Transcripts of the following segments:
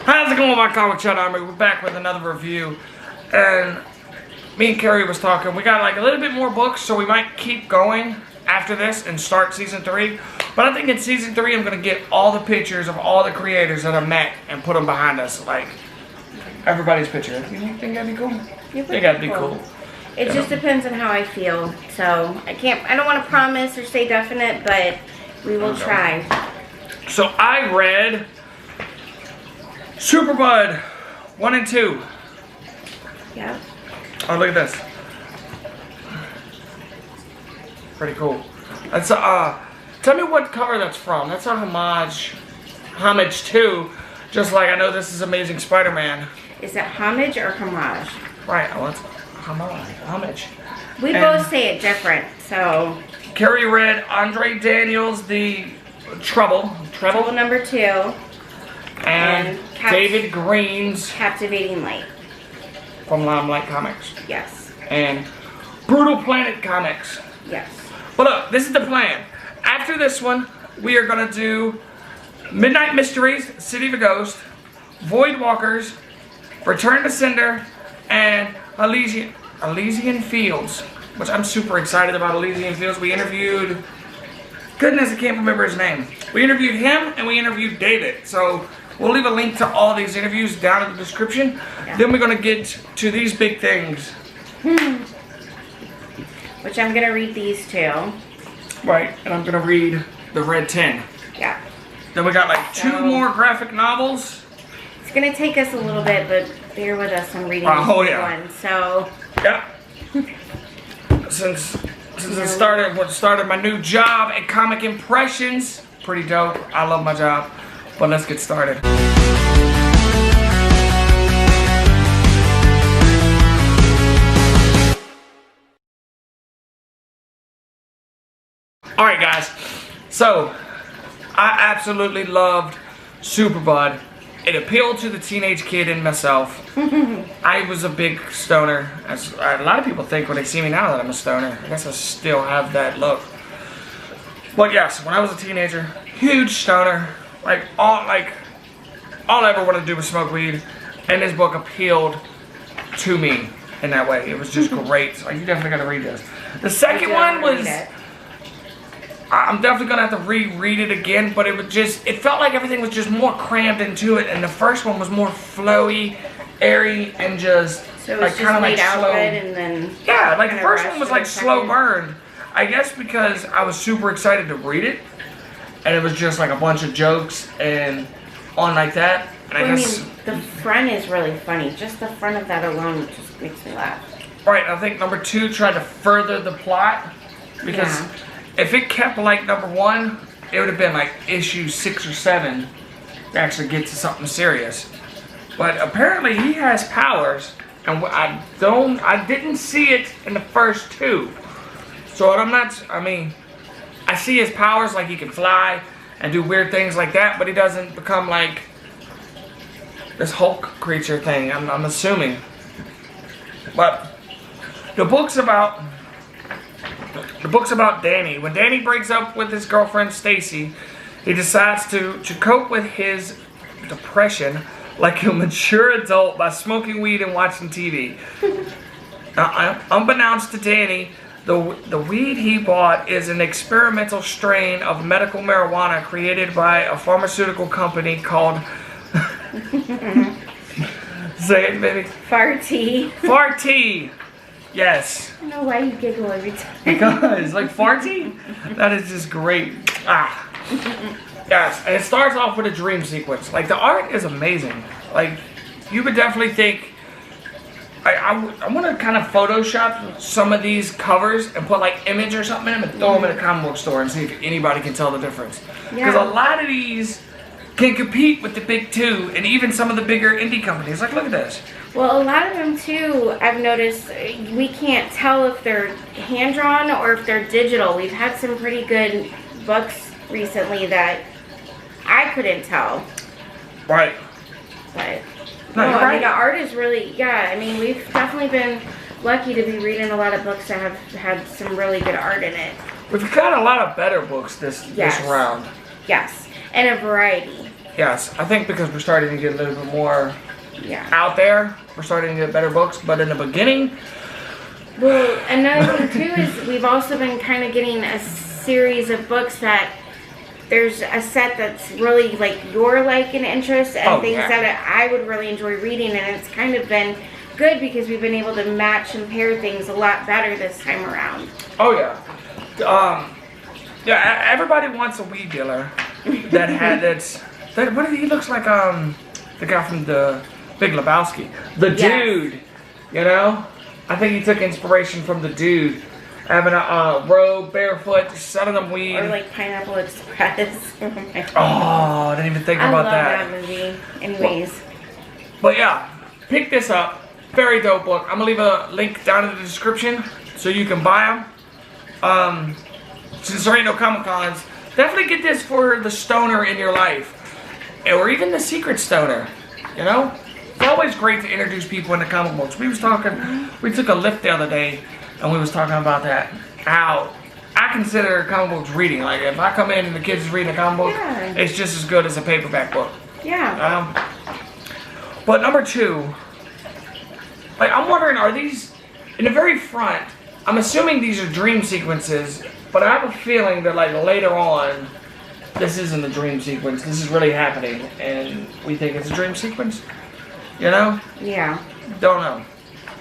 How's it going, my Comicchatauthority? We're back with another review, and me and Carrie was talking. We got like a little bit more books, so we might keep going after this and start season 3. But I think in season 3, I'm gonna get all the pictures of all the creators that I met and put them behind us, like everybody's picture. You think that'd be cool? They gotta be cool. It just depends on how I feel. So I don't want to promise or say definite, but we will try. So I read Superbud 1 and 2. Yeah. Oh, look at this. Pretty cool. That's tell me what cover that's from. That's a homage to, just like I know this is Amazing Spider-Man. Is it homage or homage? Right, I want homage. We both say it different, so. Carrie read Andre Daniels' The Treble number 2. And David Green's Captivating Light. From Limelight Comics. Yes. And Brutal Planet Comics. Yes. But look, this is the plan. After this one, we are going to do Midnight Mysteries, City of a Ghost, Void Walkers, Return to Cinder, and Elysian Fields, which I'm super excited about. Elysian Fields. We interviewed, goodness, I can't remember his name. We interviewed him and we interviewed David. So we'll leave a link to all these interviews down in the description. Yeah. Then we're going to get to these big things. Which I'm going to read these two. Right, and I'm going to read the Red 10. Yeah. Then we got like 2 more graphic novels. It's going to take us a little bit, but bear with us on reading this one. So. Yeah. Since I started my new job at Comic Impressions. Pretty dope. I love my job. But let's get started. Alright guys, so I absolutely loved Superbud. It appealed to the teenage kid in myself. I was a big stoner, as a lot of people think when they see me now that I'm a stoner. I guess I still have that look. But yes, when I was a teenager, huge stoner. All I ever wanted to do was smoke weed, and this book appealed to me in that way. It was just great. So you definitely got to read this. The second one was, I'm definitely gonna have to reread it again, but it felt like everything was just more crammed into it, and the first one was more flowy, airy, and just so it was like kind of like slow. And then yeah, like the first one was like slow burned. I guess because I was super excited to read it, and it was just like a bunch of jokes and on like that. And I guess the front is really funny. Just the front of that alone just makes me laugh. Right, I think number 2 tried to further the plot because if it kept like number 1, it would have been like issue 6 or 7 to actually get to something serious. But apparently he has powers, and I didn't see it in the first 2. So I see his powers, like he can fly and do weird things like that, but he doesn't become like this Hulk creature thing, I'm assuming. But the book's about Danny. When Danny breaks up with his girlfriend Stacy, he decides to cope with his depression like a mature adult by smoking weed and watching TV. Unbeknownst to Danny, the weed he bought is an experimental strain of medical marijuana created by a pharmaceutical company called say it, baby. Farty. Farty. Yes. I don't know why you giggle every time. Because, like, Farty? That is just great. Yes, and it starts off with a dream sequence. Like, the art is amazing. Like, you would definitely think, I want to kind of Photoshop some of these covers and put, like, image or something in them and throw them in a comic book store and see if anybody can tell the difference. Because a lot of these can compete with the big 2 and even some of the bigger indie companies. Like, look at this. Well, a lot of them, too, I've noticed, we can't tell if they're hand-drawn or if they're digital. We've had some pretty good books recently that I couldn't tell. Right. But, no, I mean, the art is really, we've definitely been lucky to be reading a lot of books that have had some really good art in it. We've got a lot of better books this round. Yes, and a variety. Yes, I think because we're starting to get a little bit more Yeah. out there, we're starting to get better books, but in the beginning... Well, another thing too is we've also been kind of getting a series of books that there's a set that's really like your like and interest and things that I would really enjoy reading, and it's kind of been good because we've been able to match and pair things a lot better this time around. Oh yeah. Yeah, everybody wants a weed dealer that had its... What he looks like? The guy from the Big Lebowski, the dude. You know, I think he took inspiration from the dude having a robe, barefoot, selling them weed. Or like Pineapple Express. Oh, I didn't even think about that. I love that movie. Anyways. But yeah, pick this up. Very dope book. I'm gonna leave a link down in the description so you can buy them. Since there ain't no Comic Cons, definitely get this for the stoner in your life. Or even the secret stoner, you know? It's always great to introduce people into comic books. We took a lift the other day, and we was talking about that. How I consider comic books reading. Like, if I come in and the kids is reading a comic book, it's just as good as a paperback book. Yeah. But number 2, like, I'm wondering, are these, in the very front, I'm assuming these are dream sequences, but I have a feeling that, like, later on, this isn't a dream sequence. This is really happening, and we think it's a dream sequence. You know? Yeah. Don't know.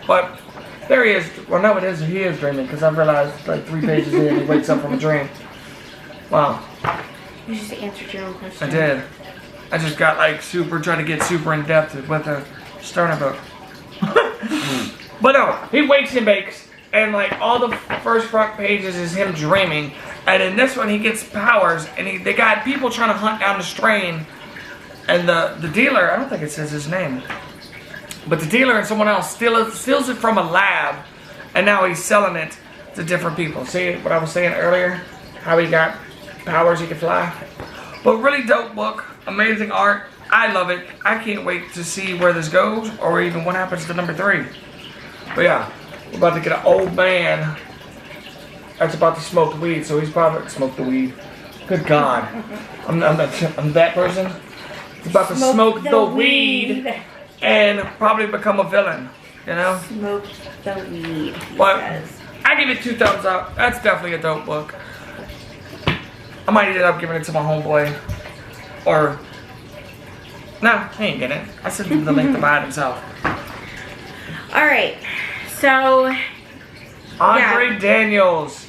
But there he is. Well, no, it is. He is dreaming, because I realized, like, 3 pages in, he wakes up from a dream. Wow. You just answered your own question. I did. I just got, like, trying to get super in depth with a Stoner book. But no, he wakes and bakes, and, like, all the first front pages is him dreaming. And in this one, he gets powers, and they got people trying to hunt down the strain. And the dealer, I don't think it says his name, but the dealer and someone else steals it from a lab, and now he's selling it to different people. See what I was saying earlier? How he got powers, he can fly. But really dope book, amazing art. I love it. I can't wait to see where this goes, or even what happens to number 3. But yeah, we're about to get an old man that's about to smoke weed, so he's probably smoked the weed. Good God, I'm that person. He's about to smoke the weed and probably become a villain. You know? Smoke the weed. But I give it 2 thumbs up. That's definitely a dope book. I might end up giving it to my homeboy, or no, he ain't getting it. I sent him the link to buy it himself. All right, so Andre Daniels.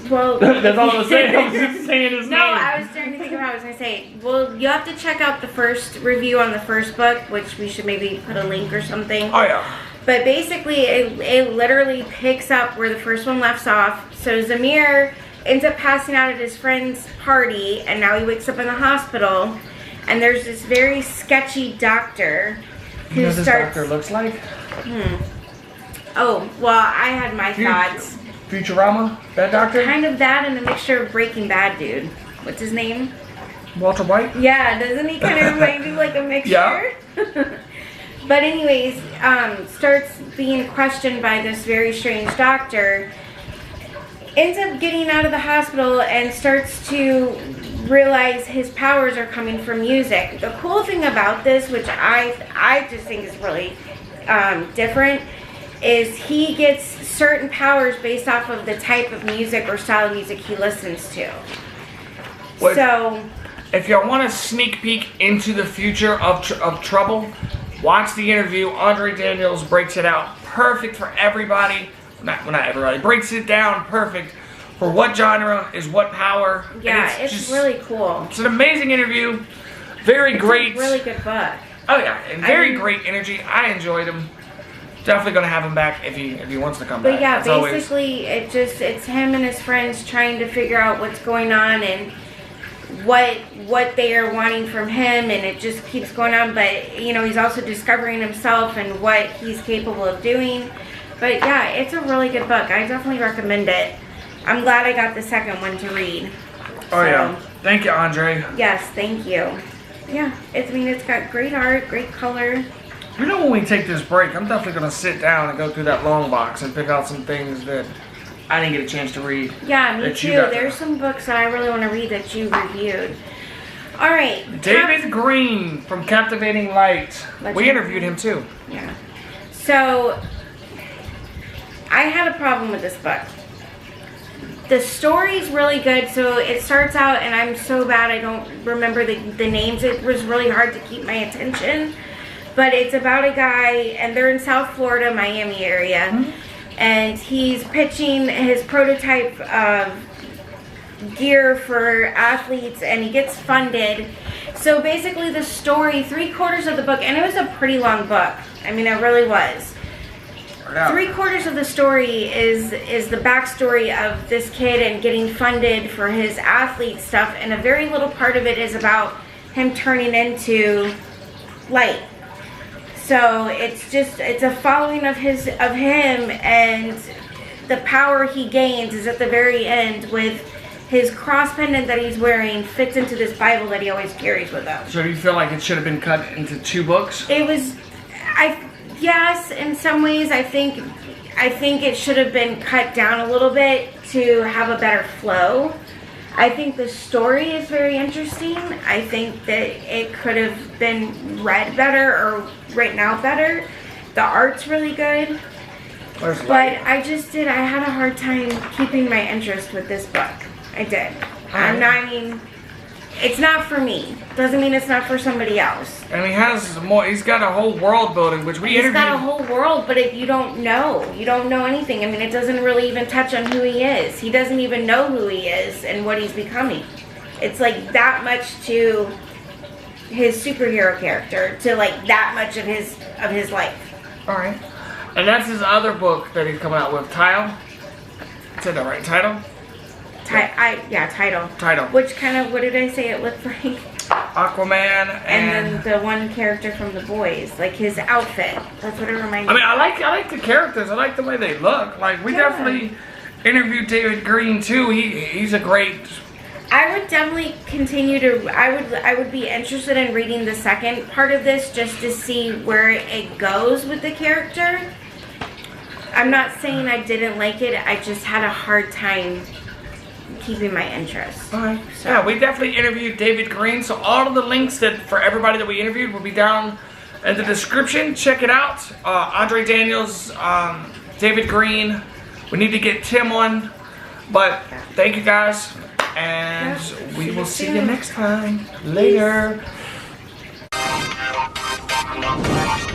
Well, that's all I was saying. I was just saying his name. No, I was trying to think of what I was going to say. Well, you have to check out the first review on the first book, which we should maybe put a link or something. Oh, yeah. But basically, it literally picks up where the first one left off. So Zamir ends up passing out at his friend's party, and now he wakes up in the hospital. And there's this very sketchy doctor who You know what this starts... doctor looks like? Oh, well, I had my thoughts. Futurama? That doctor? Kind of that and a mixture of Breaking Bad, dude. What's his name? Walter White? Yeah, doesn't he kind of remind you like a mixture? Yeah. But anyways, starts being questioned by this very strange doctor. Ends up getting out of the hospital and starts to realize his powers are coming from music. The cool thing about this, which I just think is really different, is he gets certain powers based off of the type of music or style of music he listens to. What? So, if y'all want a sneak peek into the future of Treble, watch the interview. Andre Daniels breaks it out perfect for everybody. Not everybody. Breaks it down perfect for what genre is what power. yeah, it's really cool. It's an amazing interview. Very great. It's a really good book. Oh yeah, and very great energy. I enjoyed him. Definitely gonna have him back if he wants to come back. But yeah, As basically it's him and his friends trying to figure out what's going on and what they are wanting from him, and it just keeps going on. But you know, he's also discovering himself and what he's capable of doing. But yeah, it's a really good book. I definitely recommend it. I'm glad I got the second one to read. Oh yeah, thank you, Andre. Yes, thank you. Yeah, it's got great art, great color. You know, when we take this break, I'm definitely going to sit down and go through that long box and pick out some things that I didn't get a chance to read. Yeah, me too. There's some books that I really want to read that you reviewed. All right. David Green from Captivating Light. We interviewed him too. Yeah. So, I had a problem with this book. The story's really good. So it starts out, and I'm so bad I don't remember the names. It was really hard to keep my attention. But it's about a guy, and they're in South Florida, Miami area. Mm-hmm. And he's pitching his prototype gear for athletes, and he gets funded. So basically the story, 3/4 of the book, and it was a pretty long book. I mean, it really was. Yeah. 3/4 of the story is the backstory of this kid and getting funded for his athlete stuff, and a very little part of it is about him turning into light. So it's a following of him, and the power he gains is at the very end with his cross pendant that he's wearing fits into this Bible that he always carries with him. So do you feel like it should have been cut into 2 books? Yes, in some ways I think it should have been cut down a little bit to have a better flow. I think the story is very interesting. I think that it could have been read better or written out better. The art's really good. But I had a hard time keeping my interest with this book. I did. It's not for me. Doesn't mean it's not for somebody else. And he's got a whole world building, which we interviewed. He's got a whole world, but if you don't know anything. I mean, it doesn't really even touch on who he is. He doesn't even know who he is and what he's becoming. It's like that much to his superhero character, to like that much of his life. Alright. And that's his other book that he's coming out with, Title. Said that right? Title? Title. Title. Which kind of, what did I say it looked like? Aquaman and then the one character from The Boys, like his outfit. That's what it reminds me. I mean, I like the characters. I like the way they look. Like we definitely interviewed David Green too. He's a great. I would definitely continue to. I would be interested in reading the second part of this just to see where it goes with the character. I'm not saying I didn't like it. I just had a hard time keeping my interest. Alright. So. Yeah, we definitely interviewed David Green, so all of the links for everybody that we interviewed will be down in the description. Check it out. Andre Daniels, David Green. We need to get Tim on. But thank you guys, and we will see you next time. Later. Peace.